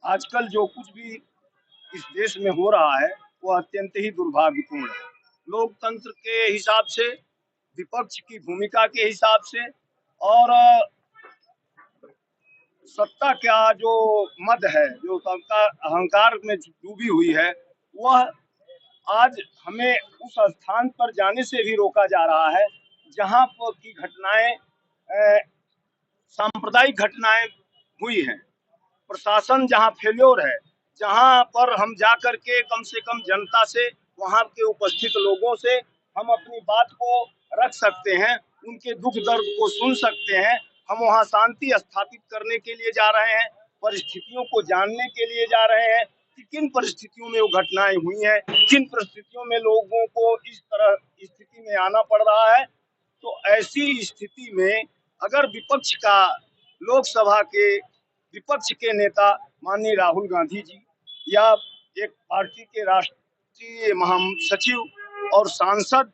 आजकल जो कुछ भी इस देश में हो रहा है वो अत्यंत ही दुर्भाग्यपूर्ण है। लोकतंत्र के हिसाब से, विपक्ष की भूमिका के हिसाब से और सत्ता का जो मद है, जो सत्ता अहंकार में डूबी हुई है, वह आज हमें उस स्थान पर जाने से भी रोका जा रहा है जहां पर की घटनाएं सांप्रदायिक घटनाएं हुई हैं। प्रशासन जहां फेल्योर है, जहां पर हम जा कर के कम से कम जनता से, वहां के उपस्थित लोगों से हम अपनी बात को रख सकते हैं, उनके दुख दर्द को सुन सकते हैं। हम वहां शांति स्थापित करने के लिए जा रहे हैं, परिस्थितियों को जानने के लिए जा रहे हैं कि किन परिस्थितियों में वो घटनाएं हुई हैं, किन परिस्थितियों में लोगों को इस तरह स्थिति में आना पड़ रहा है। तो ऐसी स्थिति में अगर विपक्ष का, लोकसभा के विपक्ष के नेता माननीय राहुल गांधी जी या एक पार्टी के राष्ट्रीय महासचिव और सांसद,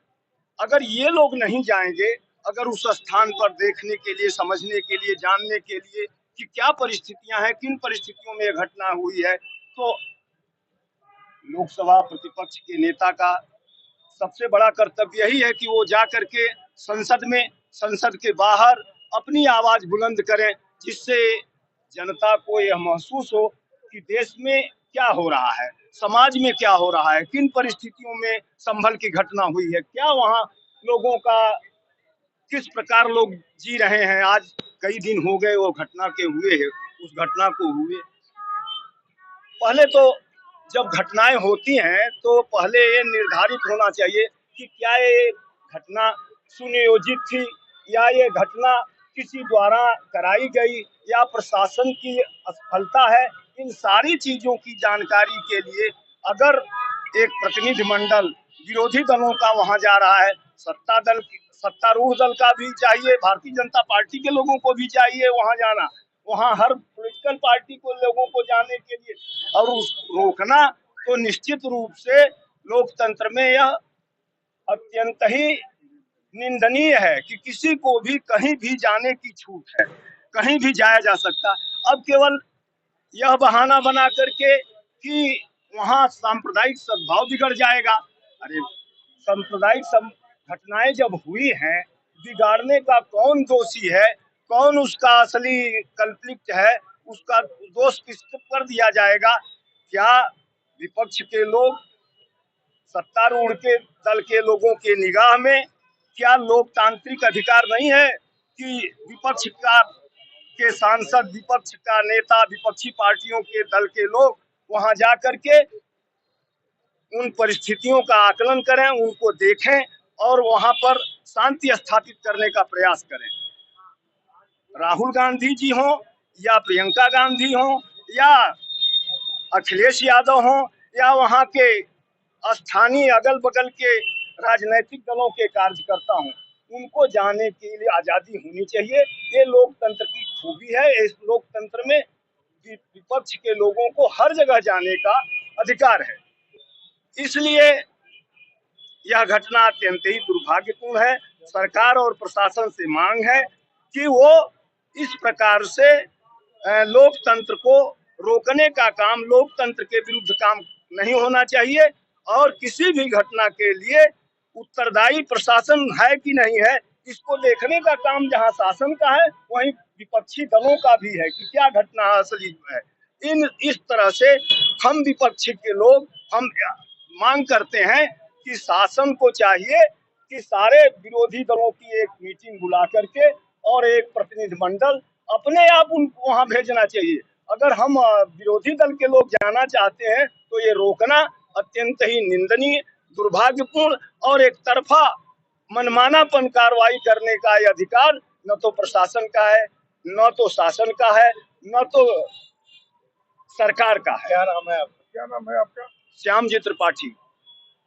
अगर ये लोग नहीं जाएंगे, अगर उस स्थान पर देखने के लिए, समझने के लिए, जानने के लिए कि क्या परिस्थितियां हैं, किन परिस्थितियों में ये घटना हुई है, तो लोकसभा प्रतिपक्ष के नेता का सबसे बड़ा कर्तव्य यही है कि वो जा करके संसद में, संसद के बाहर अपनी आवाज बुलंद करें, जिससे जनता को यह महसूस हो कि देश में क्या हो रहा है, समाज में क्या हो रहा है, किन परिस्थितियों में संभल की घटना हुई है, क्या वहाँ लोगों का, किस प्रकार लोग जी रहे हैं। आज कई दिन हो गए वो घटना के हुए है, उस घटना को हुए। पहले तो जब घटनाएं होती हैं तो पहले ये निर्धारित होना चाहिए कि क्या ये घटना सुनियोजित थी या ये घटना किसी द्वारा कराई गई या प्रशासन की असफलता है। इन सारी चीजों की जानकारी के लिए अगर एक प्रतिनिधिमंडल विरोधी दलों का वहां जा रहा है, सत्तारूढ़ दल का भी चाहिए, भारतीय जनता पार्टी के लोगों को भी चाहिए वहां जाना, वहां हर पॉलिटिकल पार्टी को, लोगों को जाने के लिए और उस रोकना, तो निश्चित रूप से लोकतंत्र में यह अत्यंत ही निंदनीय है कि किसी को भी कहीं भी जाने की छूट है, कहीं भी जाया जा सकता। अब केवल यह बहाना बना करके कि वहां सांप्रदायिक सद्भाव बिगड़ जाएगा। अरे, सांप्रदायिक घटनाएं जब हुई हैं, बिगाड़ने का कौन दोषी है, कौन उसका असली कल्प्रिट है, उसका दोष किस पर दिया जाएगा। क्या विपक्ष के लोग, सत्तारूढ़ के दल के लोगों के निगाह में क्या लोकतांत्रिक अधिकार नहीं है कि विपक्ष का के सांसद, विपक्ष का नेता, विपक्षी पार्टियों के दल के लोग वहां जा करके उन परिस्थितियों का आकलन करें, उनको देखें और वहां पर शांति स्थापित करने का प्रयास करें। राहुल गांधी जी हों या प्रियंका गांधी हों या अखिलेश यादव हों या वहां के स्थानीय अगल बगल के राजनीतिक दलों के कार्यकर्ता हों, उनको जाने के लिए आजादी होनी चाहिए। ये लोकतंत्र की खूबी है। इस लोकतंत्र में विपक्ष के लोगों को हर जगह जाने का अधिकार है। इसलिए यह घटना अत्यंत ही दुर्भाग्यपूर्ण है। सरकार और प्रशासन से मांग है कि वो इस प्रकार से लोकतंत्र को रोकने का काम, लोकतंत्र के विरुद्ध काम नहीं होना चाहिए और किसी भी घटना के लिए उत्तरदायी प्रशासन है कि नहीं है, इसको देखने का काम जहां शासन का है, वहीं विपक्षी दलों का भी है कि क्या घटना असली है। इस तरह से हम विपक्ष के लोग हम मांग करते हैं कि शासन को चाहिए कि सारे विरोधी दलों की एक मीटिंग बुला करके और एक प्रतिनिधिमंडल अपने आप उनको वहां भेजना चाहिए। अगर हम विरोधी दल के लोग जाना चाहते हैं तो ये रोकना अत्यंत ही निंदनीय, दुर्भाग्यपूर्ण और एक तरफा मनमानापन कार्रवाई करने का ये अधिकार न तो प्रशासन का है, न तो शासन का है, न तो सरकार का है। क्या नाम है आपका? श्यामजी त्रिपाठी।